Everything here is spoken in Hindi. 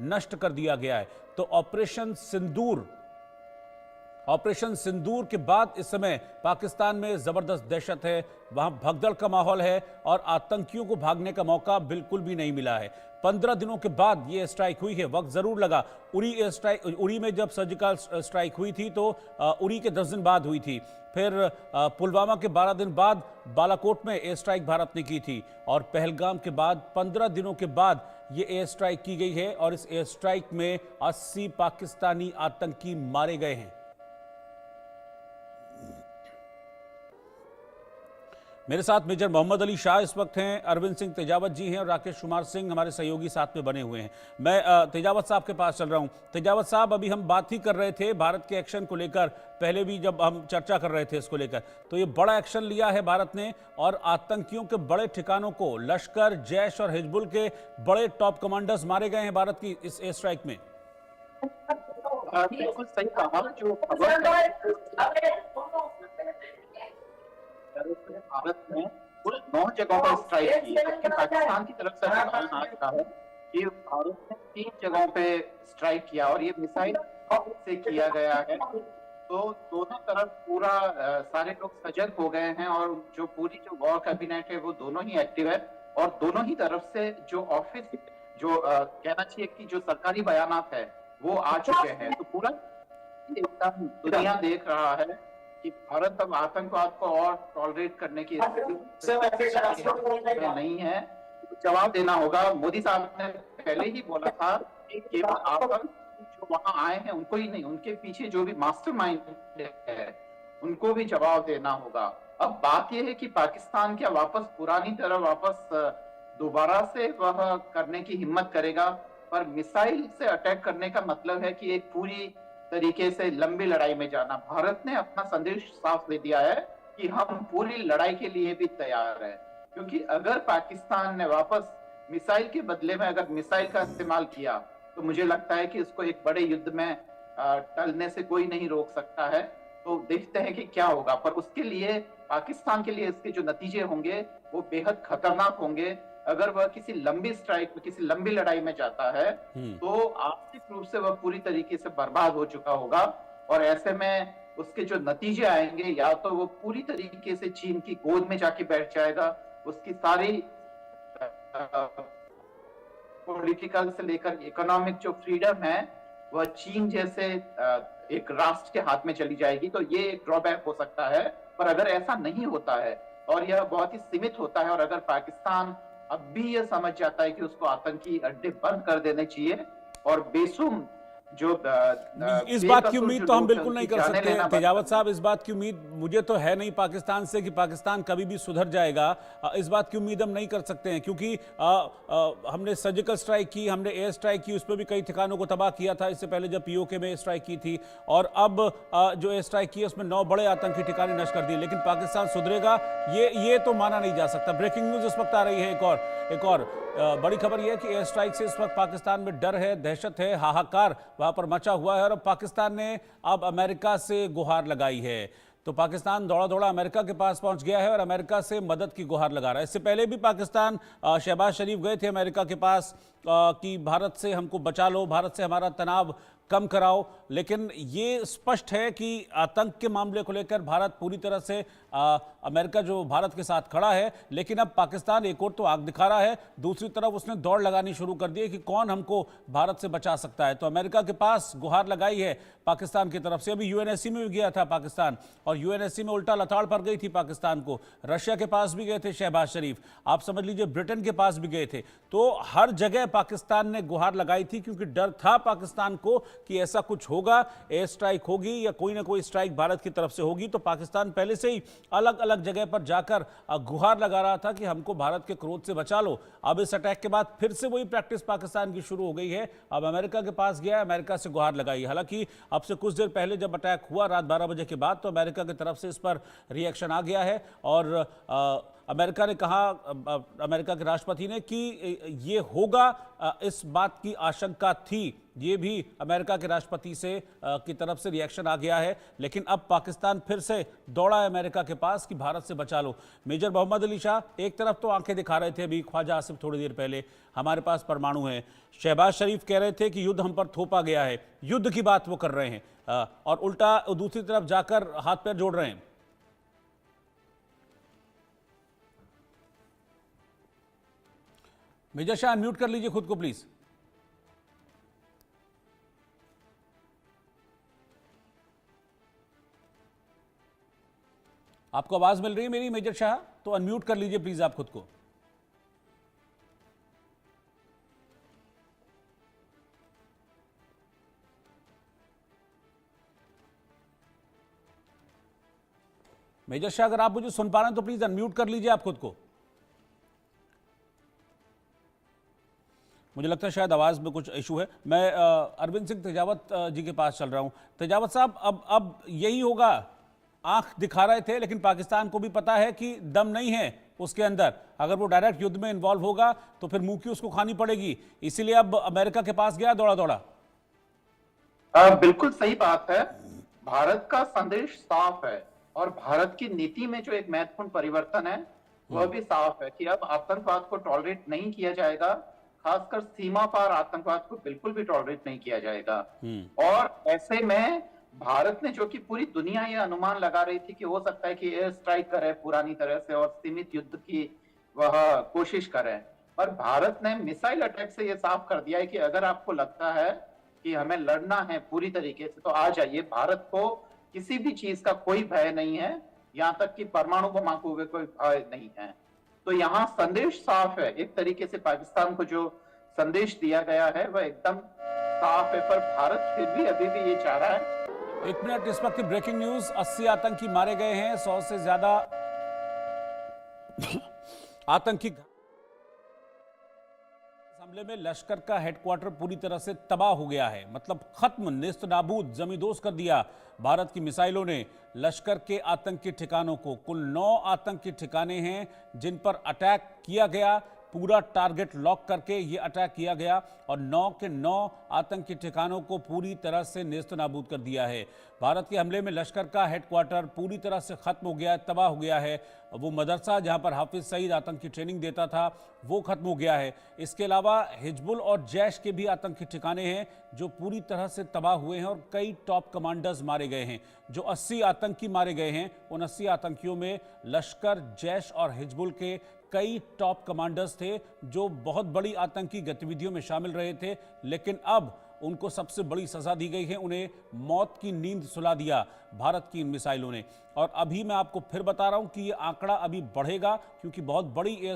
नष्ट कर दिया गया है। तो ऑपरेशन सिंदूर के बाद इस समय पाकिस्तान में जबरदस्त दहशत है, वहां भगदड़ का माहौल है और आतंकियों को भागने का मौका बिल्कुल भी नहीं मिला है। 15 दिनों के बाद ये स्ट्राइक हुई है। वक्त जरूर लगा। उरी में जब सर्जिकल स्ट्राइक हुई थी तो उरी के 10 दिन बाद हुई थी। फिर पुलवामा के 12 दिन बाद बालाकोट में एयर स्ट्राइक भारत ने की थी और पहलगाम के बाद 15 दिनों के बाद ये एयर स्ट्राइक की गई है और इस एयर स्ट्राइक में 80 पाकिस्तानी आतंकी मारे गए हैं। मेरे साथ मेजर मोहम्मद अली शाह इस वक्त हैं, अरविंद सिंह तेजावत जी हैं और राकेश कुमार सिंह हमारे सहयोगी साथ में बने हुए हैं। मैं तेजावत साहब के पास चल रहा हूं। तेजावत साहब, अभी हम बात ही कर रहे थे भारत के एक्शन को लेकर, पहले भी जब हम चर्चा कर रहे थे इसको लेकर, तो ये बड़ा एक्शन लिया है भारत ने और आतंकियों के बड़े ठिकानों को, लश्कर, जैश और हिजबुल के बड़े टॉप कमांडर्स मारे गए हैं भारत की इस एयर स्ट्राइक में। बिल्कुल सही कहा। जो भारत ने कुल 9 जगहों पर स्ट्राइक की, जबकि पाकिस्तान की तरफ से बयान आ रहा है कि भारत ने 3 जगहों पे स्ट्राइक किया और ये मिसाइल से किया गया है। तो दोनों तरफ पूरा सारे लोग सजग हो गए हैं और जो वॉर कैबिनेट है वो दोनों ही एक्टिव है और दोनों ही तरफ से जो ऑफिस जो कहना चाहिए कि जो सरकारी बयानात है वो आ चुके हैं। तो पूरा दुनिया देख रहा है कि भारत अब आतंकवाद को और टॉलरेट करने की स्थिति नहीं है। जवाब देना होगा। मोदी साहब ने पहले ही बोला था कि केवल आतंक जो वहां आए हैं उनको ही नहीं, उनके पीछे जो भी मास्टरमाइंड है उनको भी जवाब देना होगा। अब बात यह है कि पाकिस्तान क्या वापस पुरानी तरह वापस दोबारा से वह करने की हिम्मत करेगा, पर मिसाइल से अटैक करने का मतलब है कि एक पूरी तरीके से लंबी लड़ाई में जाना। भारत ने अपना संदेश साफ दे दिया है कि हम पूरी लड़ाई के लिए भी तैयार हैं, क्योंकि अगर पाकिस्तान ने वापस मिसाइल के बदले में अगर मिसाइल का इस्तेमाल किया तो मुझे लगता है कि इसको एक बड़े युद्ध में टलने से कोई नहीं रोक सकता है। तो देखते हैं कि क्या होगा, पर उसके लिए पाकिस्तान के लिए इसके जो नतीजे होंगे वो बेहद खतरनाक होंगे। अगर वह किसी लंबी स्ट्राइक में, किसी लंबी लड़ाई में जाता है तो आर्थिक रूप से वह पूरी तरीके से बर्बाद हो चुका होगा और ऐसे में उसके जो नतीजे आएंगे, या तो वो पूरी तरीके से चीन की गोद में जाके बैठ जाएगा, उसकी सारी पॉलिटिकल से लेकर इकोनॉमिक जो फ्रीडम है वह चीन जैसे एक राष्ट्र के हाथ में चली जाएगी। तो ये एक ड्रॉबैक हो सकता है, पर अगर ऐसा नहीं होता है और यह बहुत ही सीमित होता है और अगर पाकिस्तान अब भी यह समझ जाता है कि उसको आतंकी अड्डे बंद कर देने चाहिए और बेसुम जो इस बात की उम्मीद तो हम बिल्कुल नहीं कर सकते तेजावत साहब, इस बात की उम्मीद मुझे तो है नहीं पाकिस्तान से कि पाकिस्तान कभी भी सुधर जाएगा। इस बात की उम्मीद हम नहीं कर सकते हैं क्योंकि हमने सर्जिकल स्ट्राइक की, हमने एयर स्ट्राइक की, उस पर भी कई ठिकानों को तबाह किया था इससे पहले जब पीओके में एयर स्ट्राइक की थी, और अब जो एयर स्ट्राइक की है उसमें 9 बड़े आतंकी ठिकाने नष्ट कर दिए। लेकिन पाकिस्तान सुधरेगा ये तो माना नहीं जा सकता। ब्रेकिंग न्यूज इस वक्त आ रही है। एक और बड़ी खबर यह है कि एयर स्ट्राइक से इस वक्त पाकिस्तान में डर है, दहशत है, हाहाकार वहां पर मचा हुआ है और अब पाकिस्तान ने अब अमेरिका से गुहार लगाई है। तो पाकिस्तान दौड़ा दौड़ा अमेरिका के पास पहुंच गया है और अमेरिका से मदद की गुहार लगा रहा है। इससे पहले भी पाकिस्तान शहबाज शरीफ गए थे अमेरिका के पास कि भारत से हमको बचा लो, भारत से हमारा तनाव कम कराओ, लेकिन ये स्पष्ट है कि आतंक के मामले को लेकर भारत पूरी तरह से अमेरिका जो भारत के साथ खड़ा है, लेकिन अब पाकिस्तान एक और तो आग दिखा रहा है, दूसरी तरफ उसने दौड़ लगानी शुरू कर दी है कि कौन हमको भारत से बचा सकता है। तो अमेरिका के पास गुहार लगाई है पाकिस्तान की तरफ से। अभी यूएनएससी में भी गया था पाकिस्तान और यूएनएससी में उल्टा लताड़ पड़ गई थी पाकिस्तान को। रशिया के पास भी गए थे शहबाज शरीफ, आप समझ लीजिए ब्रिटेन के पास भी गए थे। तो हर जगह पाकिस्तान ने गुहार लगाई थी क्योंकि डर था पाकिस्तान को कि ऐसा कुछ होगा, एयर स्ट्राइक होगी या कोई ना कोई स्ट्राइक भारत की तरफ से होगी। तो पाकिस्तान पहले से ही अलग अलग जगह पर जाकर गुहार लगा रहा था कि हमको भारत के क्रोध से बचा लो। अब इस अटैक के बाद फिर से वही प्रैक्टिस पाकिस्तान की शुरू हो गई है। अब अमेरिका के पास गया, अमेरिका से गुहार लगाई। हालांकि अब से कुछ देर पहले जब अटैक हुआ रात 12 बजे के बाद, तो अमेरिका की तरफ से इस पर रिएक्शन आ गया है और अमेरिका ने कहा, अमेरिका के राष्ट्रपति ने, कि ये होगा, इस बात की आशंका थी। ये भी अमेरिका के राष्ट्रपति से की तरफ से रिएक्शन आ गया है। लेकिन अब पाकिस्तान फिर से दौड़ा है अमेरिका के पास कि भारत से बचा लो। मेजर मोहम्मद अली शाह, एक तरफ तो आंखें दिखा रहे थे अभी ख्वाजा आसिफ थोड़ी देर पहले, हमारे पास परमाणु है। शहबाज शरीफ कह रहे थे कि युद्ध हम पर थोपा गया है, युद्ध की बात वो कर रहे हैं, और उल्टा दूसरी तरफ जाकर हाथ पैर जोड़ रहे हैं। मेजर शाह, अनम्यूट कर लीजिए खुद को प्लीज। आपको आवाज मिल रही है मेरी मेजर शाह? तो अनम्यूट कर लीजिए प्लीज आप खुद को। मेजर शाह, अगर आप मुझे सुन पा रहे हैं तो प्लीज अनम्यूट कर लीजिए आप खुद को। मुझे लगता है शायद आवाज में कुछ इशू है। मैं अरविंद सिंह तेजावत जी के पास चल रहा हूं। तेजावत साहब, अब यही होगा, आंख दिखा रहे थे लेकिन पाकिस्तान को भी पता है कि दम नहीं है उसके अंदर। अगर वो डायरेक्ट युद्ध में इन्वॉल्व होगा तो फिर मुंह की उसको खानी पड़ेगी, इसीलिए अब अमेरिका के पास गया दौड़ा दौड़ा। बिल्कुल सही बात है। भारत का संदेश साफ है और भारत की नीति में जो एक महत्वपूर्ण परिवर्तन है वह भी साफ है कि अब आतंकवाद को टॉलरेट नहीं किया जाएगा, खासकर सीमा पार आतंकवाद को बिल्कुल भी टॉलरेट नहीं किया जाएगा। और ऐसे में भारत ने, जो कि पूरी दुनिया ये अनुमान लगा रही थी कि हो सकता है कि एयर स्ट्राइक करे पुरानी तरह से और सीमित युद्ध की वह कोशिश करे, और भारत ने मिसाइल अटैक से ये साफ कर दिया है कि अगर आपको लगता है कि हमें लड़ना है पूरी तरीके से तो आ जाइए। भारत को किसी भी चीज का कोई भय नहीं है, यहाँ तक कि परमाणु बम को भी कोई भय नहीं है। तो यहाँ संदेश साफ है। एक तरीके से पाकिस्तान को जो संदेश दिया गया है वह एकदम साफ है, पर भारत फिर भी अभी भी ये चाह रहा है। एक मिनट, इस वक्त की ब्रेकिंग न्यूज, 80 आतंकी मारे गए हैं, 100 से ज्यादा आतंकी। हमले में लश्कर का हेडक्वार्टर पूरी तरह से तबाह हो गया है, मतलब खत्म, नेस्त नाबूद, जमींदोज कर दिया भारत की मिसाइलों ने लश्कर के आतंकी ठिकानों को। कुल 9 आतंकी ठिकाने हैं जिन पर अटैक किया गया, पूरा टारगेट लॉक करके ये अटैक किया गया और 9 के 9 आतंकी ठिकानों को पूरी तरह से नेस्त नाबूद कर दिया है। भारत के हमले में लश्कर का हेडक्वार्टर पूरी तरह से खत्म हो गया है, तबाह हो गया है। वो मदरसा जहां पर हाफिज सईद आतंकी ट्रेनिंग देता था वो खत्म हो गया है। इसके अलावा हिजबुल और जैश के भी आतंकी ठिकाने हैं जो पूरी तरह से तबाह हुए हैं और कई टॉप कमांडर्स मारे गए हैं। जो 80 आतंकी मारे गए हैं, उन 80 आतंकियों में लश्कर, जैश और हिजबुल के कई टॉप कमांडर्स थे जो बहुत बड़ी आतंकी गतिविधियों में शामिल रहे थे। लेकिन अब उनको सबसे बड़ी सजा दी गई है, उन्हें मौत की नींद सुला दिया भारत की इन मिसाइलों ने। और अभी मैं आपको फिर बता रहा हूं कि ये आंकड़ा अभी बढ़ेगा क्योंकि बहुत बड़ी